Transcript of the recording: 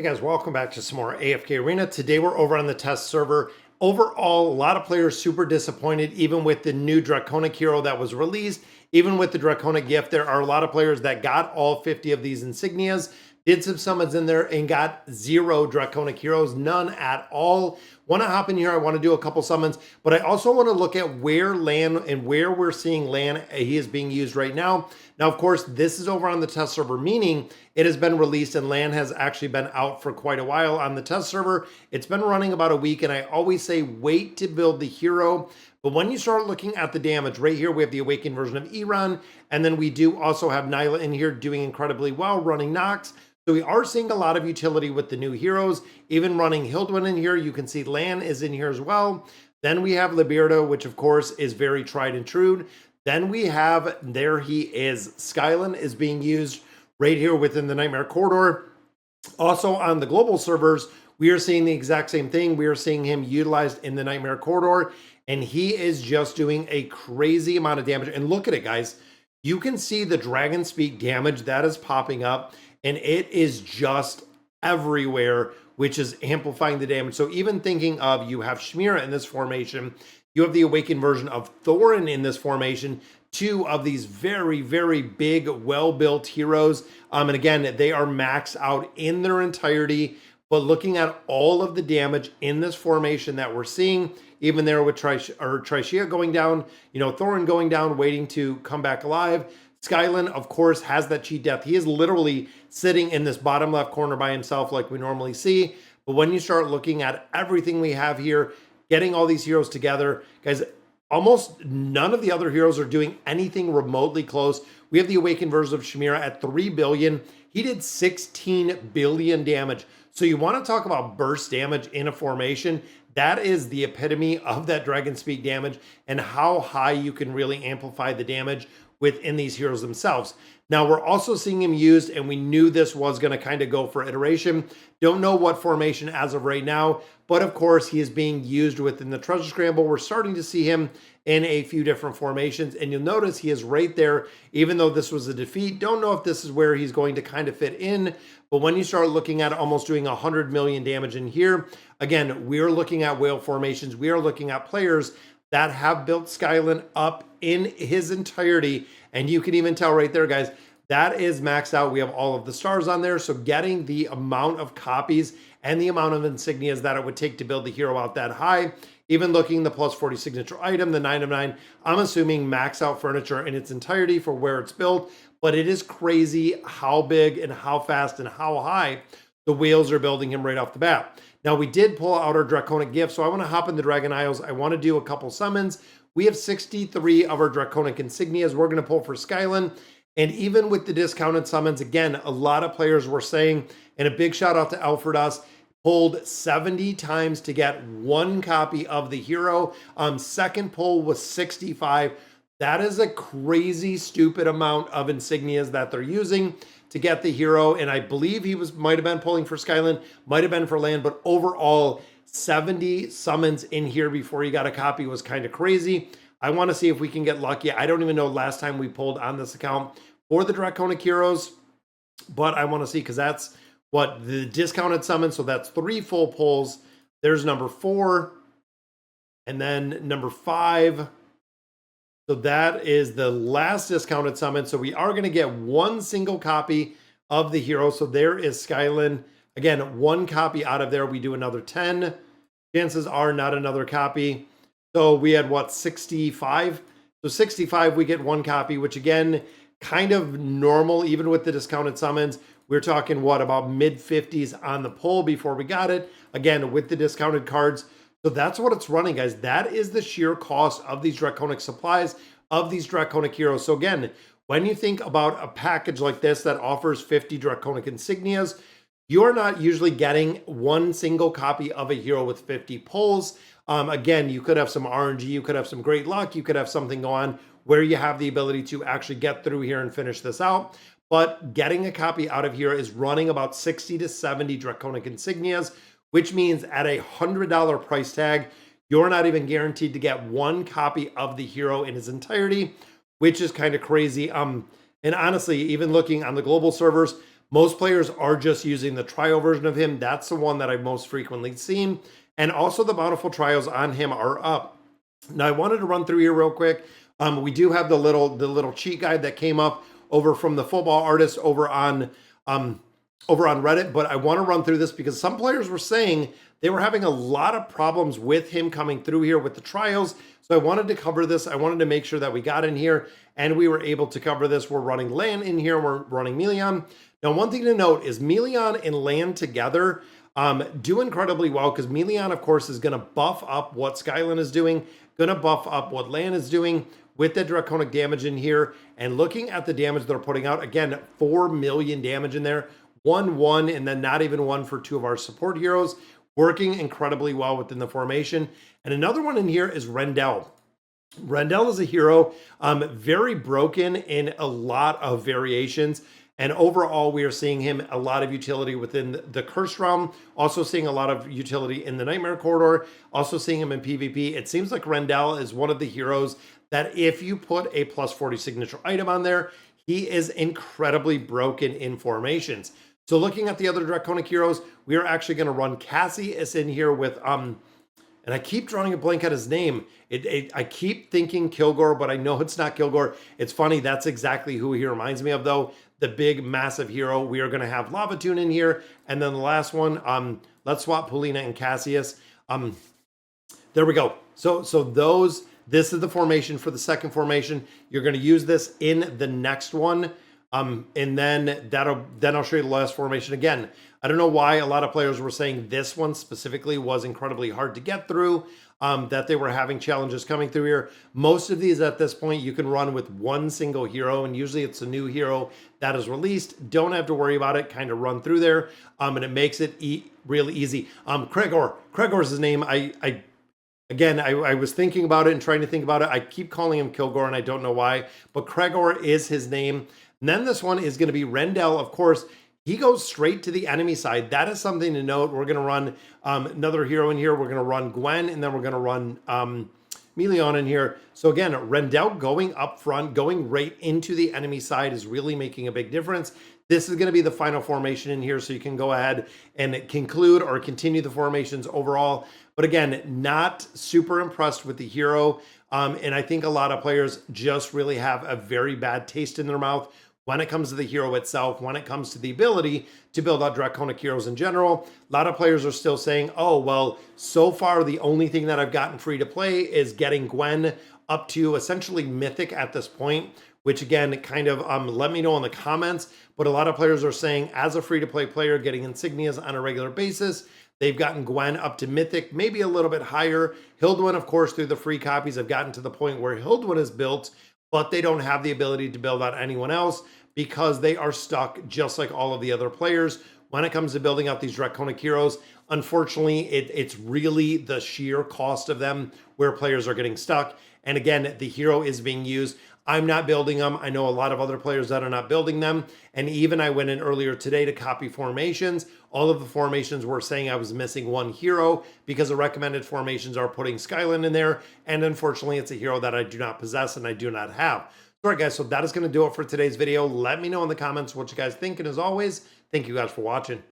Hey guys, welcome back to some more AFK Arena. Today we're over on the test server. Overall, a lot of players super disappointed, even with the new Draconic hero that was released. Even with the Draconic gift, there are a lot of players that got all 50 of these insignias, did some summons in there, and got 0 Draconic heroes, none at all. Want to hop in here, I want to do a couple summons, but I also want to look at where Lan and where we're seeing Lan, he is being used right now. Now, of course, this is over on the test server, meaning it has been released and Lan has actually been out for quite a while on the test server. It's been running about a week, and I always say wait to build the hero. But when you start looking at the damage, right here we have the awakened version of Iran, and then we do also have Nyla in here doing incredibly well, running Nox. So we are seeing a lot of utility with the new heroes, even running Hildwyn in here. You can see Lan is in here as well. Then we have Liberto, which of course is very tried and true. Then we have, there he is, Skylan is being used right here within the Nightmare Corridor. Also on the global servers, we are seeing the exact same thing. We are seeing him utilized in the Nightmare Corridor, and he is just doing a crazy amount of damage. And look at it, guys. You can see the Dragon Speak damage that is popping up, and it is just everywhere, which is amplifying the damage. So even thinking of, you have Shmira in this formation, you have the awakened version of Thorin in this formation, 2 of these very, very big, well-built heroes. And again, they are maxed out in their entirety. But looking at all of the damage in this formation that we're seeing, even there with Trishia going down, Thorin going down, waiting to come back alive. Skylan, of course, has that cheat death. He is literally sitting in this bottom left corner by himself like we normally see. But when you start looking at everything we have here, getting all these heroes together, guys, almost none of the other heroes are doing anything remotely close. We have the awakened version of Shmira at 3 billion. He did 16 billion damage. So you want to talk about burst damage in a formation. That is the epitome of that Dragon Speak damage and how high you can really amplify the damage within these heroes themselves. Now, we're also seeing him used, and we knew this was going to kind of go for iteration. Don't know what formation as of right now, but of course, he is being used within the Treasure Scramble. We're starting to see him in a few different formations, and you'll notice he is right there, even though this was a defeat. Don't know if this is where he's going to kind of fit in, but when you start looking at almost doing 100 million damage in here, again, we're looking at whale formations. We are looking at players that have built Skylan up in his entirety. And you can even tell right there, guys, that is maxed out. We have all of the stars on there. So getting the amount of copies and the amount of insignias that it would take to build the hero out that high, even looking the plus 40 signature item, the 9 of 9, I'm assuming max out furniture in its entirety for where it's built. But it is crazy how big and how fast and how high the whales are building him right off the bat. Now, we did pull out our Draconic gift, so I want to hop in the Dragon Isles. I want to do a couple summons. We have 63 of our Draconic insignias we're going to pull for Skylan. And even with the discounted summons, again, a lot of players were saying, and a big shout out to Alfred Us, pulled 70 times to get 1 copy of the hero. Second pull was 65. That is a crazy, stupid amount of insignias that they're using to get the hero. And I believe he might have been pulling for Skylan, might have been for land, but overall, 70 summons in here before he got a copy was kind of crazy. I want to see if we can get lucky. I don't even know last time we pulled on this account for the Draconic heroes, but I want to see, because that's what the discounted summon. So that's 3 full pulls. There's number 4, and then number 5. So that is the last discounted summon. So we are going to get 1 single copy of the hero. So there is Skylan. Again, 1 copy out of there. We do another 10. Chances are not another copy. So we had, what, 65? So 65, we get 1 copy, which again, kind of normal, even with the discounted summons. We're talking, what, about mid-50s on the pull before we got it. Again, with the discounted cards. So that's what it's running, guys. That is the sheer cost of these Draconic supplies, of these Draconic heroes. So again, when you think about a package like this that offers 50 Draconic insignias, you're not usually getting 1 single copy of a hero with 50 pulls. Again, you could have some RNG, you could have some great luck, you could have something go on where you have the ability to actually get through here and finish this out. But getting a copy out of here is running about 60 to 70 Draconic insignias, which means at a $100 price tag, you're not even guaranteed to get 1 copy of the hero in his entirety, which is kind of crazy. And honestly, even looking on the global servers, Most players are just using the trial version of him. That's the one that I've most frequently seen. And also the bountiful trials on him are up. Now I wanted to run through here real quick. We do have the little cheat guide that came up over from the football artist over on Reddit, but I want to run through this because some players were saying they were having a lot of problems with him coming through here with the trials. So I wanted to cover this. I wanted to make sure that we got in here and we were able to cover this. We're running Lan in here. We're running Melion. Now, one thing to note is Melion and Lan together do incredibly well because Melion, of course, is going to buff up what Skylan is doing, going to buff up what Lan is doing with the Draconic damage in here. And looking at the damage they're putting out, again, 4 million damage in there, 1, and then not even 1 for 2 of our support heroes, working incredibly well within the formation. And another one in here is Rendell. Rendell is a hero, very broken in a lot of variations. And overall, we are seeing him a lot of utility within the Cursed Realm, also seeing a lot of utility in the Nightmare Corridor, also seeing him in PvP. It seems like Rendell is one of the heroes that if you put a plus 40 signature item on there, he is incredibly broken in formations. So looking at the other Draconic heroes, we are actually going to run Cassius in here with, and I keep drawing a blank at his name. I keep thinking Kilgore, but I know it's not Kilgore. It's funny, that's exactly who he reminds me of though. The big, massive hero. We are going to have Lavatune in here. And then the last one, let's swap Polina and Cassius. There we go. So this is the formation for the second formation. You're going to use this in the next one. And then I'll show you the last formation again. I don't know why a lot of players were saying this one specifically was incredibly hard to get through, that they were having challenges coming through here. Most of these at this point, you can run with one single hero, and usually it's a new hero that is released. Don't have to worry about it, kind of run through there, and it makes it really easy. Kregor's his name. I was thinking about it and trying to think about it. I keep calling him Kilgore, and I don't know why, but Kregor is his name. And then this one is going to be Rendell, of course. He goes straight to the enemy side. That is something to note. We're going to run another hero in here. We're going to run Gwen, and then we're going to run Melion in here. So again, Rendell going up front, going right into the enemy side is really making a big difference. This is going to be the final formation in here, so you can go ahead and conclude or continue the formations overall. But again, not super impressed with the hero. And I think a lot of players just really have a very bad taste in their mouth when it comes to the hero itself, when it comes to the ability to build out Draconic heroes in general. A lot of players are still saying, oh, well, so far the only thing that I've gotten free to play is getting Gwen up to essentially Mythic at this point, which again, kind of let me know in the comments. But a lot of players are saying as a free to play player getting insignias on a regular basis, they've gotten Gwen up to Mythic, maybe a little bit higher. Hildwyn, of course, through the free copies have gotten to the point where Hildwyn is built, but they don't have the ability to build out anyone else because they are stuck just like all of the other players. When it comes to building out these Draconic heroes, unfortunately, it's really the sheer cost of them where players are getting stuck. And again, the hero is being used. I'm not building them. I know a lot of other players that are not building them. And even I went in earlier today to copy formations. All of the formations were saying I was missing one hero because the recommended formations are putting Skylan in there. And unfortunately, it's a hero that I do not possess and I do not have. All right, guys, so that is going to do it for today's video. Let me know in the comments what you guys think. And as always, thank you guys for watching.